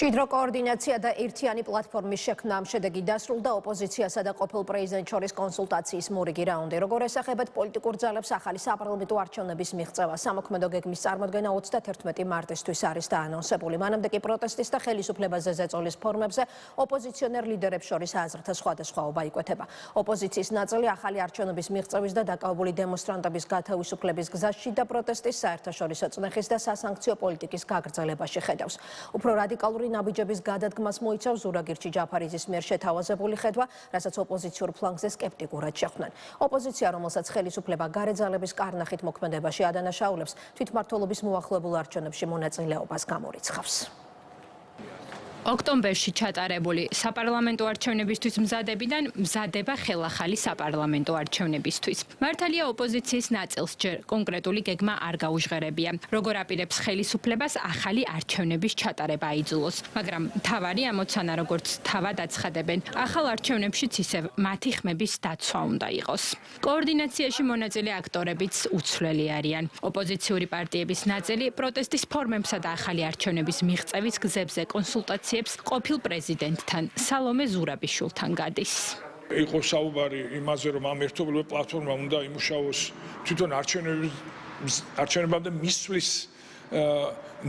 მჭიდრო კოორდინაცია და ერთიანი პლატფორმის შექმნა ამ შედეგი დასრულდა ოპოზიციასა და ყოფილ პრეზიდენტ შორის კონსულტაციის მორიგი რაუნდი. Როგორ ესახებათ პოლიტიკურ ძალებს ახალი საპარლამენტო არჩევნების მიღწევა. Სამოქმედო გეგმის წარმოდგენა 31 მარტისთვის არის დაანონსებული. მანამდე კი პროტესტის და ხელისუფლებაზე ზეწოლის ფორმებზე ოპოზიციონერ ლიდერებს შორის აზრთა სხვადასხვაობა იკვეთება. ოპოზიციის ნაწილი ახალი არჩევნების მიღწევის და დაკავებული დემონსტრანტების გათავისუფლების გზაში და პროტესტის საერთაშორისო წნეხის და სასანქციო პოლიტიკის გაგრძელებაში ხედავს. Უფრო რადიკალური ნაბიჯების გადადგმას მოიცავს ზურაგირჩი ჯაფარიძის მიერ შეთავაზებული ხედვა, რასაც ოპოზიციურ ფლანგზე სკეპტიკურად შეხვდნენ. ოპოზიცია, რომელსაც ხელისუფლება გარე ძალების კარნახით მოქმედებაში ადანაშაულებს, თვითმმართველობის მოახლოებულ არჩევნებში მონაწილეობას გამორიცხავს. ოქტომბერში ჩატარებული საპარლამენტო არჩევნებისთვის მზადებიდან მზადება ხელახალი საპარლამენტო არჩევნებისთვის. მართალია ოპოზიციის ნაწილს ჯერ კონკრეტული გეგმა არ გაუჟღერებია, როგორ აპირებს ხელისუფლებას ახალი არჩევნების ჩატარება აიძულოს, მაგრამ მთავარი ამოცანა, როგორც თავად აცხადებენ, ახალ არჩევნებშიც ისევ მათი ხმების დაცვა უნდა იყოს. კოორდინაციაში მონაწილე აქტორებიც უცვლელი არიან. ოპოზიციური პარტიების ნაწილი პროტესტის ფორმებსა და ახალი არჩევნების მიღწევის გზებზე კონსულტაციებს ყოფილ პრეზიდენტთან სალომე ზურაბიშვილთან გადის. იყო საუბარი იმაზე, რომ ამ ერთობლივ პლატფორმამ უნდა იმუშაოს თვითონ არჩევნებამდე მისვლის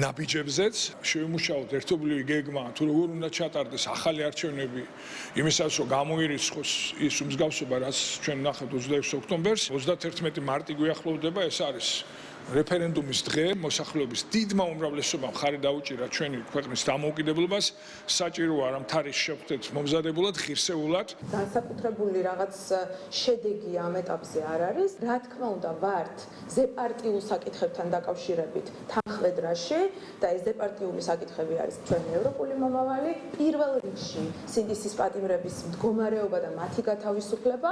ნაბიჯებზეც, შეიმუშაოთ ერთობლივი გეგმა, თუ როგორ უნდა ჩატარდეს ახალი არჩევნები, იმისაც რომ გამოირიცხოს ის უმსგავსობა, რაც ჩვენ ნახავთ 26 ოქტომბერს, 31 მარტი გვიახლოვდება, ეს არის რეფერენდუმის დღე, მოსახლეობის დიდმა უმრავლესობამ ხარი დაუჭირა ჩვენი ქვეყნის დამოუკიდებლობას, საჭიროა რომ თარიღს შევხვდეთ მომზადებულად, ღირსეულად. განსაკუთრებული რაღაც შედეგი ამ ეტაპზე არ არის. რა თქმა უნდა, ვართ ზეპარტიულ საკითხებთან დაკავშირებით თანხმედრაში და ეს ზეპარტიული საკითხები არის ჩვენი ევროპული მომავალი, პირველ რიგში სინდისის პატიმრების მდგომარეობა და მათი გათავისუფლება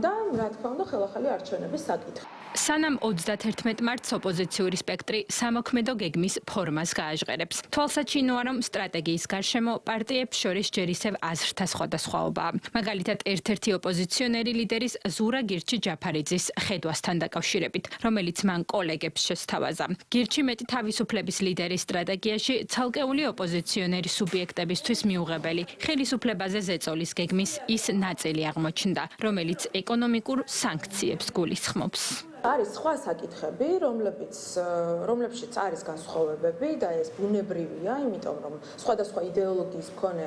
და რა თქმა უნდა, ხელახალი არჩევნების საკითხი. სანამ 31 მარტს ოპოზიციური სპექტრი სამოქმედო გეგმის ფორმას გააჟღერებს. თვალსაჩინოა, რომ სტრატეგიის გარშემო პარტიებს შორის ჯერ ისევ აზრთა სხვადასხვაობაა. მაგალითად, ერთ-ერთი ოპოზიციონერი ლიდერის ზურაგირჩი ჯაფარიძის ხედვასთან დაკავშირებით, რომელიც მან კოლეგებს შესთავაზა. გირჩი მეტი თავისუფლების ლიდერის სტრატეგიაში ცალკეული ოპოზიციონერი სუბიექტებისთვის მიუღებელი ხელისუფლებაზე ზეწოლის გეგმის ის ნაწილი აღმოჩნდა, რომელიც ეკონომიკურ სანქციებს გულისხმობს. არის სხვა საკითხები, რომლებშიც არის განსხვავებები და ეს ბუნებრივია, იმიტომ რომ სხვადასხვა იდეოლოგიის მქონე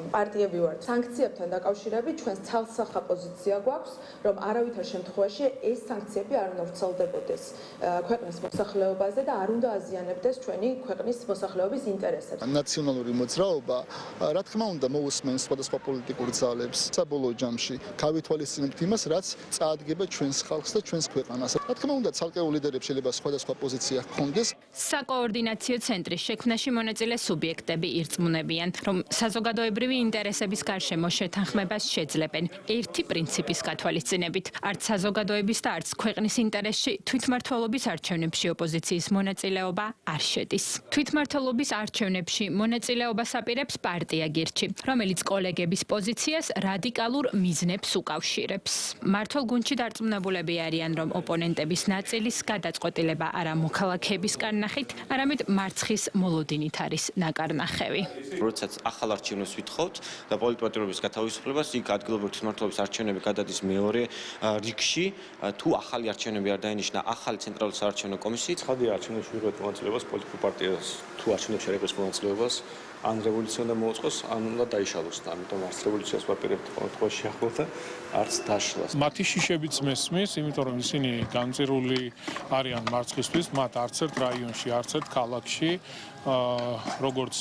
პარტიები ვართ. სანქციებთან დაკავშირებით ჩვენს ცალსახა პოზიცია გვაქვს, რომ არავითარ შემთხვევაში ეს სანქციები არ უნდა ვრცელდებოდეს ქვეყნის მოსახლეობაზე და არ უნდა აზიანებდეს ჩვენი ქვეყნის მოსახლეობის ინტერესებს. ნაციონალური მოძრაობა, რა თქმა უნდა, მოусმენს სხვადასხვა პოლიტიკურ ძალებს. საბოლოო ჯამში გავითვალისწინებთ იმას, რაც წაადგება ჩვენს ხალხს და ჩვენს ქვეყანას. რა თქმა უნდა, ცალკეულ ლიდერებს შეიძლება სხვადასხვა პოზიცია ჰქონდეს. საკოორდინაციო ცენტრის შექმნაში მონაწილე სუბიექტები ირწმუნებიან, რომ საზოგადოებრივი ინტერესების გარშემო შეთანხმებას შეძლებენ ერთი პრინციპის გათვალისწინებით. არც საზოგადოების და არც ქვეყნის ინტერესში თვითმმართველობის არჩევნებში ოპოზიციის მონაწილეობა არ შედის. თვითმმართველობის არჩევნებში მონაწილეობას აპირებს პარტია გირჩი, რომელიც კოლეგების პოზიციას რადიკალურ მიზნებს უკავშირებს. მმართველ გუნდში დარწმუნებულები არიან, რომ ოპონენტების ნაწილის გადაწყვეტილება არა მოქალაქეების კარნახით, არამედ მარცხის მოლოდინით არის ნაკარნახევი. როდესაც ახალ არჩევნებს ვითხოვთ და პოლიტპარტიების გათავისუფლებას, იქ ადგილობრივი თვითმმართველობის არჩევნები გადადის მეორე რიგში, თუ ახალი არჩევნები არ დაინიშნა ახალი ცენტრალური საარჩევნო კომისიით. ცხადია, არჩევნებში ვიღებთ მონაწილეობას პოლიტიკურ პარტიას, თუ არჩევნებში არ იღებს მონაწილეობას, ან რევოლუცია უნდა მოუწყოს, ან უნდა დაიშალოს. ამიტომ არც რევოლუციას ვაპირებთ ყოველთვის შეახვალ და არც დაშლას. მათი შიშებიც მესმის, იმიტომ რომ ისინი გამწირული არიან მარცხისთვის, მათ არც ერთ რაიონში, არც ერთ ქალაქში, როგორც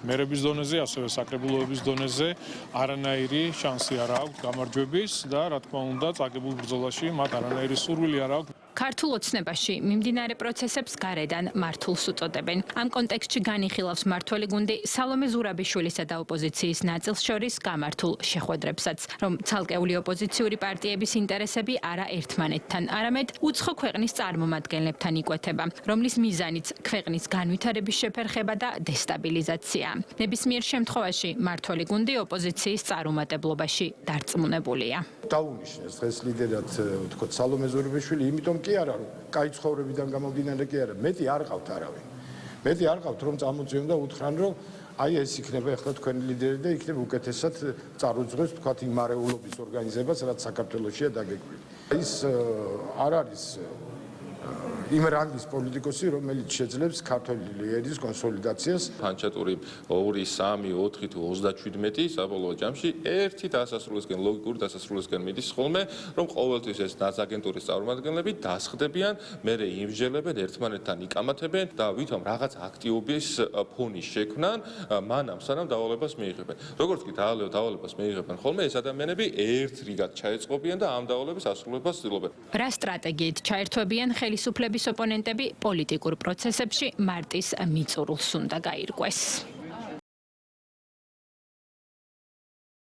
მერების დონეზე, ასევე საკრებულოების დონეზე არანაირი შანსი არ აქვს გამარჯვების და რა თქმა უნდა, წაგებულ ბრძოლაში მათ არანაირი სურვილი არ აქვს. ქართულ ოცნებაში მიმდინარე პროცესებს გარედან მართულს უწოდებენ. ამ კონტექსტში განიხილავს მმართველი გუნდი სალომე ზურაბიშვილისა და ოპოზიციის ნაწილს შორის გამართულ შეხვედრებსაც, რომ ცალკეული ოპოზიციური პარტიების ინტერესები არა ერთმანეთთან, არამედ უცხო ქვეყნის წარმომადგენლებთან იკვეთება, რომლის მიზანიც ქვეყნის განვითარების შეფერხება და დესტაბილიზაცია. ნებისმიერ შემთხვევაში მმართველი გუნდი ოპოზიციის წარუმატებლობაში დარწმუნებულია. დაუნიშნეს დღეს ლიდერად თქო სალომე ზურაბიშვილი, იმიტომ კი არა, რომ კაი ცხოვრებიდან გამომდინარე კი არა, მეტი არ ყავთ არავინ. მეტი არ ყავთ რომ წამოწიონ და უთხრან რომ აი ეს იქნება ახლა თქვენი ლიდერი და იქნება უკეთესად წარუძღოს თქვათ იმ მარეულობის ორგანიზებას რაც საქართველოსია დაგეგმილი. ის არ არის იმ რანგის პოლიტიკოსი, რომელიც შეძლებს ქართული ლიდერის კონსოლიდაციას. ფანჩატური 2, 3, 4 თუ 37 საბოლოო ჯამში ერთი დასასრულისკენ, ლოგიკური დასასრულისკენ მიდის ხოლმე, რომ ყოველთვის ეს ნაზაგენტურის წარმომადგენლები დასხდებიან, მერე იმსჯელებენ, ერთმანეთთან იკამათებენ და ვითომ რაღაც აქტიობის ფონის შექმნან, მანამ სანამ დავალებას მიიღებენ. როგორც კი დავალებას მიიღებენ ხოლმე, ეს ადამიანები ერთ რიგად ჩაეწყობიან და ამ დავალების ასრულებას ცდილობენ. რა სტრატეგიით ჩაერთვებიან ხელისუფლების ოპონენტები პოლიტიკურ პროცესებში მარტის მიწურულს უნდა გაირკვეს.